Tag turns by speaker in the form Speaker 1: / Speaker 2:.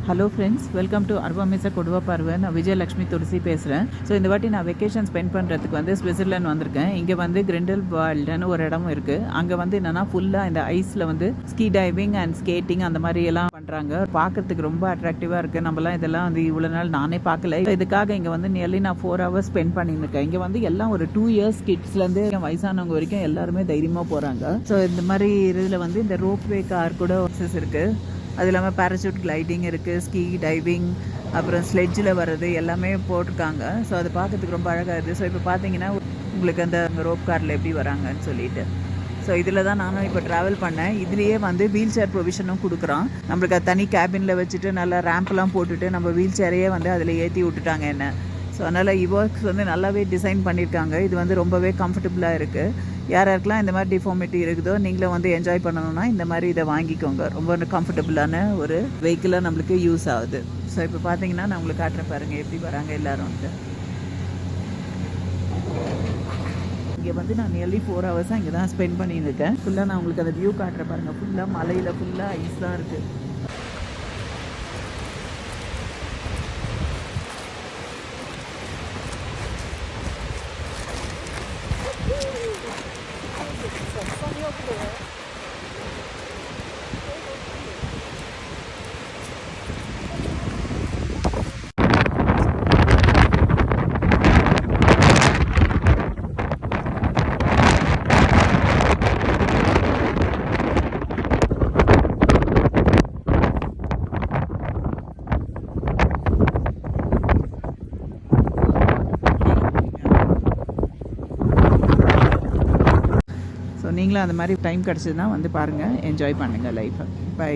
Speaker 1: Hello friends, welcome to அர்வாமிசா கொடுவா பார்வை. நான் விஜயலக்ஷ்மி துளசி பேசுகிறேன். ஸோ இந்த வாட்டி நான் வெக்கேஷன் ஸ்பெண்ட் பண்ணுறதுக்கு வந்து ஸ்விட்சர்லாந்து வந்திருக்கேன். இங்கே வந்து கிரிண்டல்வால்டுன்னு ஒரு இடமும் இருக்குது. அங்கே வந்து என்னென்னா ஃபுல்லாக இந்த ஐஸில் வந்து ஸ்கீ டைவிங் அண்ட் ஸ்கேட்டிங் அந்த மாதிரி எல்லாம் பண்ணுறாங்க. பார்க்கறதுக்கு ரொம்ப அட்ராக்டிவாக இருக்குது. நம்மலாம் இதெல்லாம் வந்து இவ்வளோ நாள் நானே பார்க்கல. இதுக்காக இங்கே வந்து நியர்லி நான் 4 hours ஸ்பெண்ட் பண்ணியிருக்கேன். இங்கே வந்து எல்லாம் ஒரு 2 years கிட்ஸ்லேருந்து வயசானவங்க வரைக்கும் எல்லாருமே தைரியமாக போகிறாங்க. ஸோ இந்த மாதிரி இதில் வந்து இந்த ரோப்வே கார் கூட ஆக்சஸ் இருக்குது. அது இல்லாமல் பேராசூட் கிளைடிங் இருக்குது, ஸ்கீ டைவிங், அப்புறம் ஸ்லெட்ஜில் வர்றது எல்லாமே போட்டிருக்காங்க. ஸோ அது பார்க்கறதுக்கு ரொம்ப அழகாக இருக்குது. ஸோ இப்போ பார்த்தீங்கன்னா உங்களுக்கு அந்த ரோப் காரில் எப்படி வராங்கன்னு சொல்லிட்டு, ஸோ இதில் தான் நானும் இப்போ ட்ராவல் பண்ணேன். இதுலேயே வந்து வீல் சேர் ப்ரொவிஷனும் கொடுக்குறான். நம்மளுக்கு அது தனி கேபினில் வச்சுட்டு நல்லா ரேம்ப்லாம் போட்டுட்டு நம்ம வீல் சேரையே வந்து அதில் ஏற்றி விட்டுட்டாங்க என்ன. ஸோ அதனால் இவர்க்ஸ் வந்து நல்லாவே டிசைன் பண்ணியிருக்காங்க. இது வந்து ரொம்பவே கம்ஃபர்டபுளாக இருக்குது. யாருக்கெல்லாம் இந்த மாதிரி டிஃபார்மிட்டி இருக்குதோ நீங்களும் வந்து என்ஜாய் பண்ணணும்னா இந்த மாதிரி இதை வாங்கிக்கோங்க. ரொம்ப கம்ஃபர்டபுளான ஒரு வெஹிக்கிளாக நம்மளுக்கு யூஸ் ஆகுது. ஸோ இப்போ பார்த்தீங்கன்னா நான் உங்களுக்கு காட்டுறேன் பாருங்கள் எப்படி வராங்க எல்லோரும் வந்து. இங்கே வந்து நான் நியர்லி 4 hours இங்கே தான் ஸ்பெண்ட் பண்ணியிருக்கேன். ஃபுல்லாக நான் உங்களுக்கு அந்த வியூ காட்டுறேன் பாருங்கள். ஃபுல்லாக மலையில் ஃபுல்லாக ஐஸ் தான் இருக்குது. ஸோ நீங்களும் அந்த மாதிரி டைம் கிடச்சதுன்னா வந்து பாருங்கள், என்ஜாய் பண்ணுங்கள் லைஃப்பை. பை.